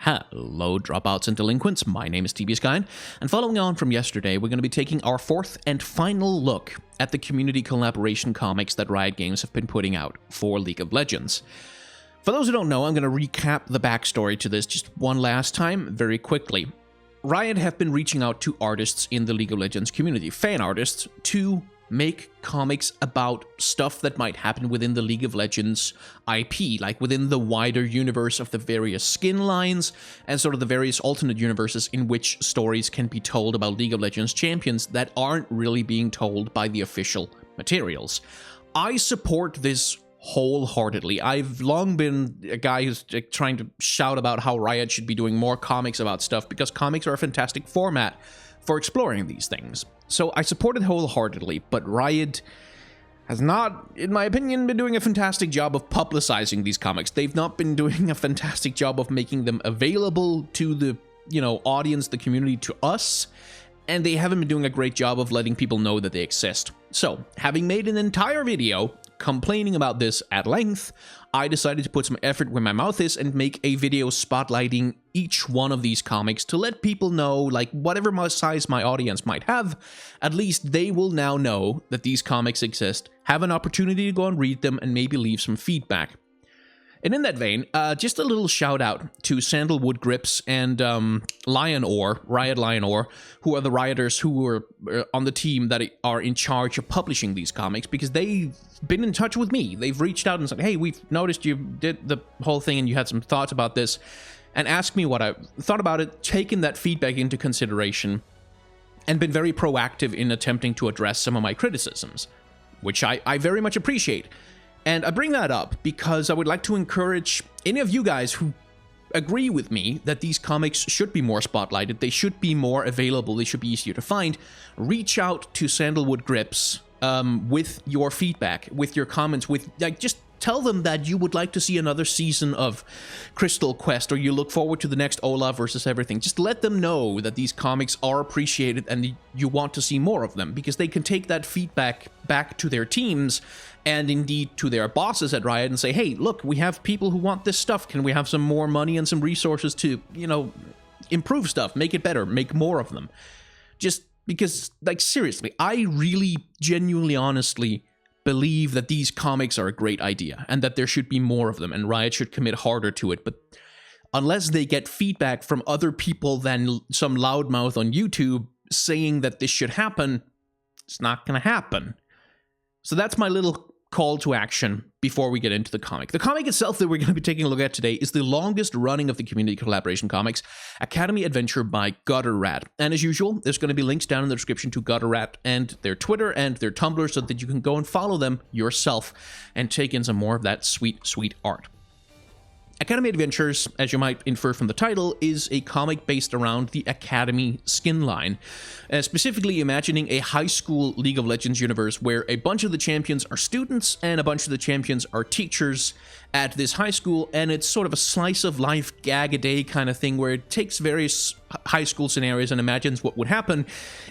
Hello, dropouts and delinquents. My name is TB Skyn, and following on from yesterday, we're going to be taking our fourth and final look at the community collaboration comics that Riot Games have been putting out for League of Legends. For those who don't know, I'm going to recap the backstory to this just one last time, very quickly. Riot have been reaching out to artists in the League of Legends community, fan artists, to make comics about stuff that might happen within the League of Legends IP, like within the wider universe of the various skin lines and sort of the various alternate universes in which stories can be told about League of Legends champions that aren't really being told by the official materials. I support this wholeheartedly. I've long been a guy who's trying to shout about how Riot should be doing more comics about stuff because comics are a fantastic format for exploring these things. So I support it wholeheartedly, but Riot has not, in my opinion, been doing a fantastic job of publicizing these comics. They've not been doing a fantastic job of making them available to the, audience, the community, to us, and they haven't been doing a great job of letting people know that they exist. So, having made an entire video complaining about this at length, I decided to put some effort where my mouth is and make a video spotlighting each one of these comics to let people know, like, whatever size my audience might have, at least they will now know that these comics exist, have an opportunity to go and read them, and maybe leave some feedback. And in that vein, just a little shout out to Sandalwood Grips and Riot Lion Ore, who are the Rioters who were on the team that are in charge of publishing these comics, because they've been in touch with me. They've reached out and said, hey, we've noticed you did the whole thing and you had some thoughts about this, and asked me what I thought about it, taken that feedback into consideration, and been very proactive in attempting to address some of my criticisms, which I very much appreciate. And I bring that up because I would like to encourage any of you guys who agree with me that these comics should be more spotlighted, they should be more available, they should be easier to find. Reach out to Sandalwood Grips with your feedback, with your comments, with just tell them that you would like to see another season of Crystal Quest, or you look forward to the next Olaf versus everything. Just let them know that these comics are appreciated and you want to see more of them, because they can take that feedback back to their teams and indeed to their bosses at Riot and say, hey, look, we have people who want this stuff. Can we have some more money and some resources to, improve stuff, make it better, make more of them? Just because, seriously, I really, genuinely, honestly believe that these comics are a great idea and that there should be more of them and Riot should commit harder to it. But unless they get feedback from other people than some loudmouth on YouTube saying that this should happen, it's not going to happen. So that's my little call to action before we get into the comic. The comic itself that we're going to be taking a look at today is the longest running of the community collaboration comics, Academy Adventure by Gutter Rat. And as usual, there's going to be links down in the description to Gutter Rat and their Twitter and their Tumblr so that you can go and follow them yourself and take in some more of that sweet, sweet art. Academy Adventures, as you might infer from the title, is a comic based around the Academy skin line, specifically imagining a high school League of Legends universe where a bunch of the champions are students and a bunch of the champions are teachers at this high school, and it's sort of a slice of life gag-a-day kind of thing where it takes various high school scenarios and imagines what would happen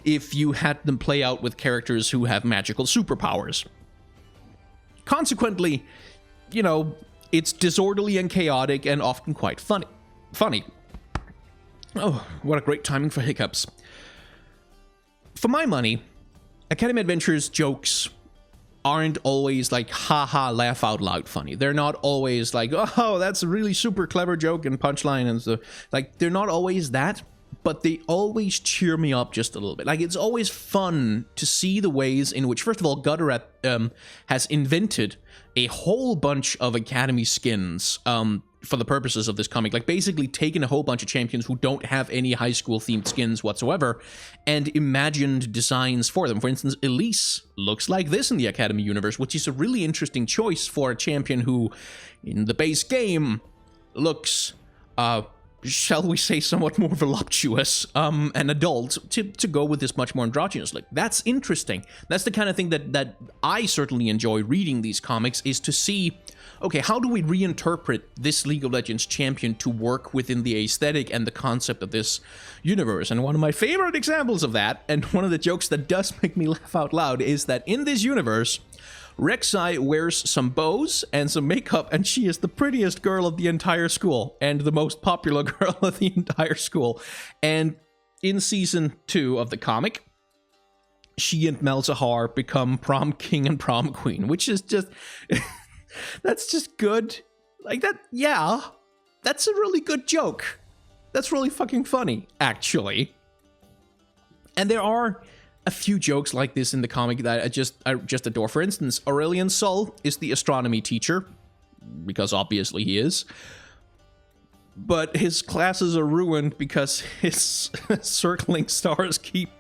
if you had them play out with characters who have magical superpowers. Consequently, it's disorderly and chaotic and often quite funny. Oh, what a great timing for hiccups. For my money, Academy Adventures jokes aren't always like haha laugh out loud funny. They're not always like, oh, that's a really super clever joke and punchline and stuff. Like, they're not always that, but they always cheer me up just a little bit. Like, it's always fun to see the ways in which, first of all, Gutter Rat has invented a whole bunch of Academy skins for the purposes of this comic. Like, basically taken a whole bunch of champions who don't have any high school themed skins whatsoever and imagined designs for them. For instance, Elise looks like this in the Academy universe, which is a really interesting choice for a champion who, in the base game, looks shall we say, somewhat more voluptuous and adult to go with this much more androgynous look. That's interesting. That's the kind of thing that I certainly enjoy reading these comics, is to see, okay, how do we reinterpret this League of Legends champion to work within the aesthetic and the concept of this universe? And one of my favorite examples of that, and one of the jokes that does make me laugh out loud, is that in this universe, Rek'Sai wears some bows and some makeup, and she is the prettiest girl of the entire school and the most popular girl of the entire school. And in season 2 of the comic, she and Malzahar become prom king and prom queen, which is just... that's just good. Like that, yeah. That's a really good joke. That's really fucking funny, actually. And there are a few jokes like this in the comic that I just adore. For instance, Aurelian Sol is the astronomy teacher, because obviously he is. But his classes are ruined because his circling stars keep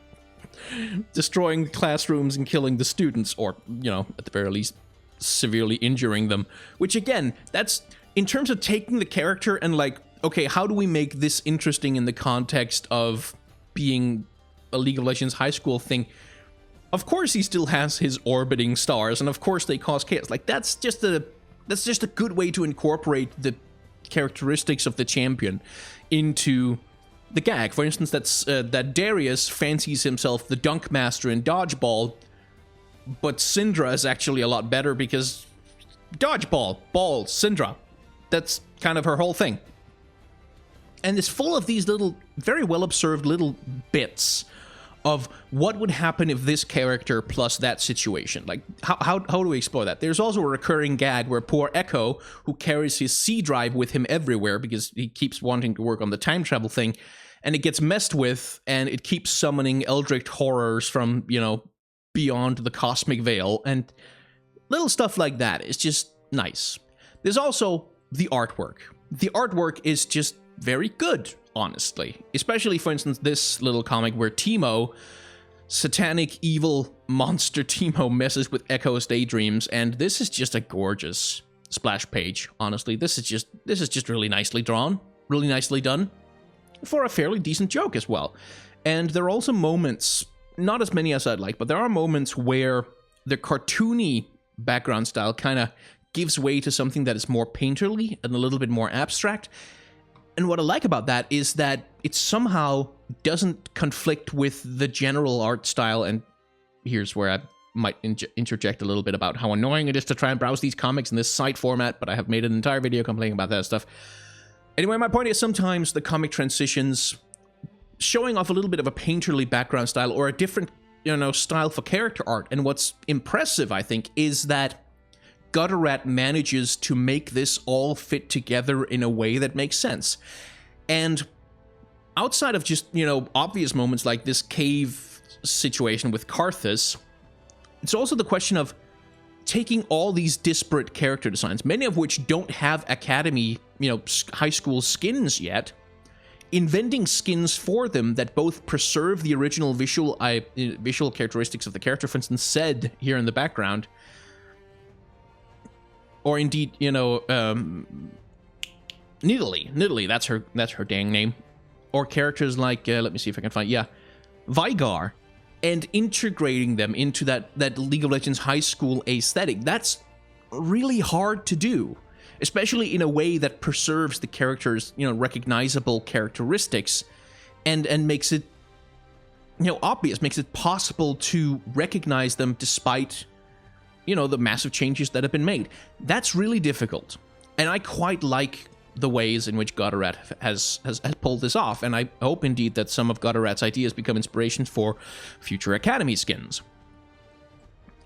destroying the classrooms and killing the students, or, you know, at the very least, severely injuring them. Which, again, that's, in terms of taking the character and, like, okay, how do we make this interesting in the context of being a League of Legends high school thing? Of course he still has his orbiting stars, and of course they cause chaos. Like, that's just a good way to incorporate the characteristics of the champion into the gag. For instance, that Darius fancies himself the dunk master in dodgeball, but Syndra is actually a lot better because dodgeball, ball, Syndra. That's kind of her whole thing. And it's full of these little, very well observed little bits of what would happen if this character plus that situation. Like, how do we explore that? There's also a recurring gag where poor Echo, who carries his C drive with him everywhere because he keeps wanting to work on the time travel thing, and it gets messed with, and it keeps summoning eldritch horrors from, you know, beyond the cosmic veil, and little stuff like that. It's just nice. There's also the artwork. The artwork is just very good, honestly. Especially, for instance, this little comic where Teemo, satanic evil monster Teemo, messes with Echo's daydreams, and this is just a gorgeous splash page, honestly. This is just really nicely drawn, really nicely done, for a fairly decent joke as well. And there are also moments, not as many as I'd like, but there are moments where the cartoony background style kind of gives way to something that is more painterly and a little bit more abstract. And what I like about that is that it somehow doesn't conflict with the general art style. And here's where I might interject a little bit about how annoying it is to try and browse these comics in this site format, but I have made an entire video complaining about that stuff. Anyway, my point is sometimes the comic transitions, showing off a little bit of a painterly background style or a different, you know, style for character art. And what's impressive, I think, is that Gutterrat manages to make this all fit together in a way that makes sense. And outside of just, you know, obvious moments like this cave situation with Karthus, it's also the question of taking all these disparate character designs, many of which don't have academy, you know, high school skins yet, inventing skins for them that both preserve the original visual characteristics of the character. For instance, Zed here in the background, or indeed, you know, Nidalee, that's her dang name, or characters like let me see if I can find, Veigar, and integrating them into that League of Legends high school aesthetic. That's really hard to do, especially in a way that preserves the characters', you know, recognizable characteristics, and makes it, you know, obvious, makes it possible to recognize them despite, you know, the massive changes that have been made. That's really difficult, and I quite like the ways in which Gutterrat has pulled this off, and I hope indeed that some of Gutterrat's ideas become inspiration for future Academy skins.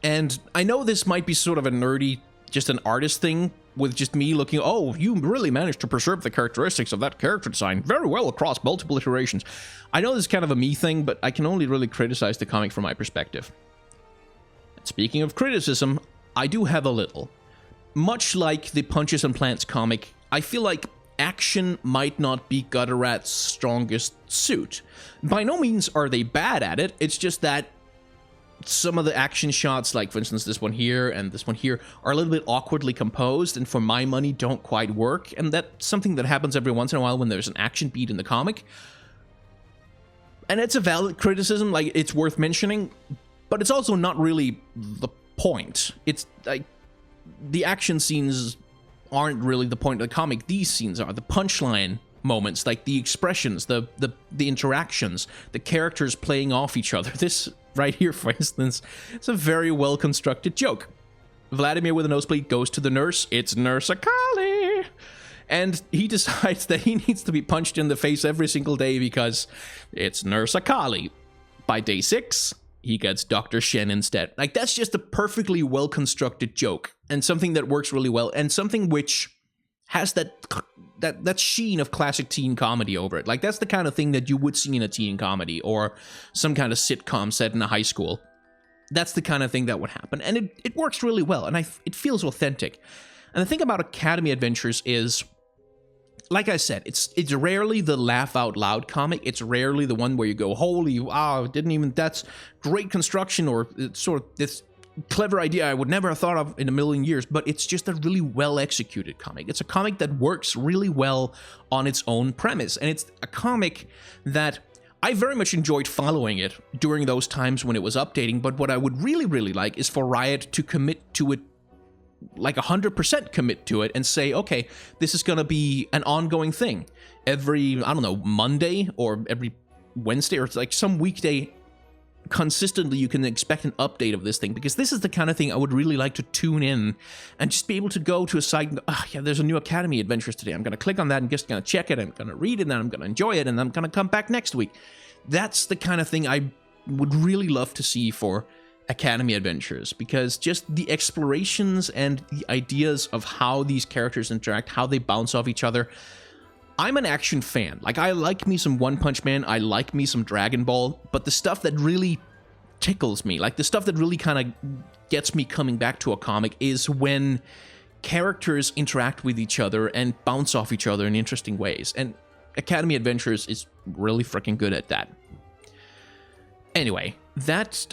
And I know this might be sort of a nerdy, just an artist thing, with just me looking, oh, you really managed to preserve the characteristics of that character design very well across multiple iterations. I know this is kind of a me thing, but I can only really criticize the comic from my perspective. Speaking of criticism, I do have a little. Much like the Punches and Plants comic, I feel like action might not be Gutterrat's strongest suit. By no means are they bad at it, it's just that some of the action shots, like for instance this one here and this one here, are a little bit awkwardly composed and for my money don't quite work, and that's something that happens every once in a while when there's an action beat in the comic. And it's a valid criticism, like it's worth mentioning, but it's also not really the point. It's like the action scenes aren't really the point of the comic. These scenes are the punchline moments, like the expressions, the interactions, the characters playing off each other. This right here, for instance, it's a very well constructed joke. Vladimir with a nosebleed goes to the nurse. It's Nurse Akali. And he decides that he needs to be punched in the face every single day because it's Nurse Akali. By day 6, he gets Dr. Shen instead. Like, that's just a perfectly well-constructed joke, and something that works really well, and something which has that sheen of classic teen comedy over it. Like, that's the kind of thing that you would see in a teen comedy, or some kind of sitcom set in a high school. That's the kind of thing that would happen, and it works really well, and it feels authentic. And the thing about Academy Adventures is, like I said, it's rarely the laugh out loud comic. It's rarely the one where you go, holy wow, that's great construction, or it's sort of this clever idea I would never have thought of in a million years. But it's just a really well executed comic. It's a comic that works really well on its own premise, and it's a comic that I very much enjoyed following it during those times when it was updating. But what I would really, really like is for Riot to commit to it, like 100% commit to it, and say, okay, this is going to be an ongoing thing. Every, I don't know, Monday or every Wednesday or like some weekday, consistently you can expect an update of this thing, because this is the kind of thing I would really like to tune in and just be able to go to a site and go, oh yeah, there's a new Academy Adventures today. I'm going to click on that and just going to check it. I'm going to read it, and I'm going to enjoy it, and I'm going to come back next week. That's the kind of thing I would really love to see for Academy Adventures, because just the explorations and the ideas of how these characters interact, how they bounce off each other. I'm an action fan. Like, I like me some One Punch Man, I like me some Dragon Ball, but the stuff that really tickles me, like the stuff that really kind of gets me coming back to a comic, is when characters interact with each other and bounce off each other in interesting ways. And Academy Adventures is really freaking good at that. Anyway, that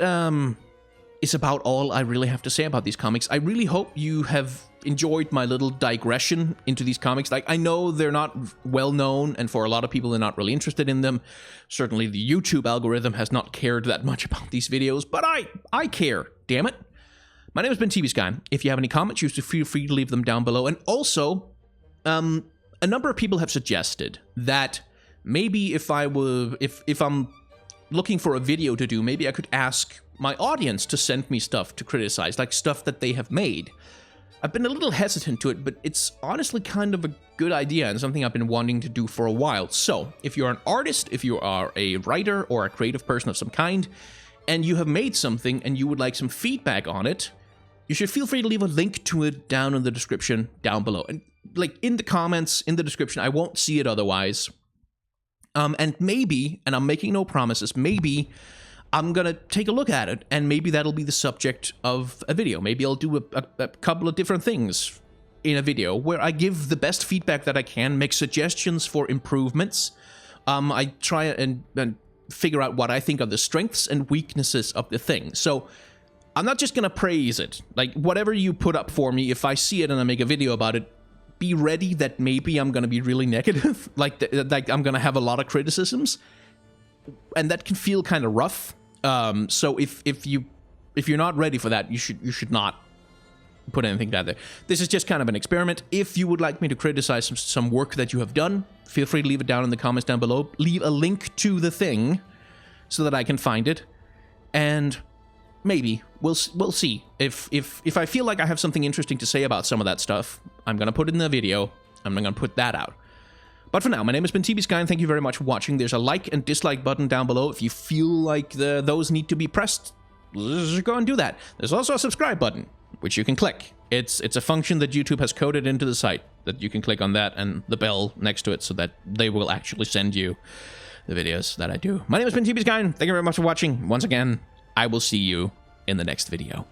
is about all I really have to say about these comics. I really hope you have enjoyed my little digression into these comics. Like, I know they're not well known, and for a lot of people they're not really interested in them. Certainly the YouTube algorithm has not cared that much about these videos, but I care, damn it. My name has been TBSky. If you have any comments, you should feel free to leave them down below. And also, a number of people have suggested that maybe if I'm looking for a video to do, maybe I could ask my audience to send me stuff to criticize, like stuff that they have made. I've been a little hesitant to it, but it's honestly kind of a good idea and something I've been wanting to do for a while. So, if you're an artist, if you are a writer or a creative person of some kind, and you have made something and you would like some feedback on it, you should feel free to leave a link to it down in the description down below. And like in the comments, in the description, I won't see it otherwise. And maybe, and I'm making no promises, maybe I'm gonna take a look at it, and maybe that'll be the subject of a video. Maybe I'll do a couple of different things in a video where I give the best feedback that I can, make suggestions for improvements. I try and figure out what I think are the strengths and weaknesses of the thing. So I'm not just gonna praise it. Like, whatever you put up for me, if I see it and I make a video about it, be ready that maybe I'm gonna be really negative. like I'm gonna have a lot of criticisms, and that can feel kind of rough. So if you're not ready for that, you should not put anything down there. This is just kind of an experiment. If you would like me to criticize some work that you have done, feel free to leave it down in the comments down below. Leave a link to the thing so that I can find it, and maybe we'll see. If I feel like I have something interesting to say about some of that stuff, I'm gonna put it in the video. I'm gonna put that out. But for now, my name has been TBSky, and thank you very much for watching. There's a like and dislike button down below. If you feel like those need to be pressed, go and do that. There's also a subscribe button, which you can click. It's a function that YouTube has coded into the site, that you can click on that and the bell next to it so that they will actually send you the videos that I do. My name has been TBSky. Thank you very much for watching. Once again, I will see you in the next video.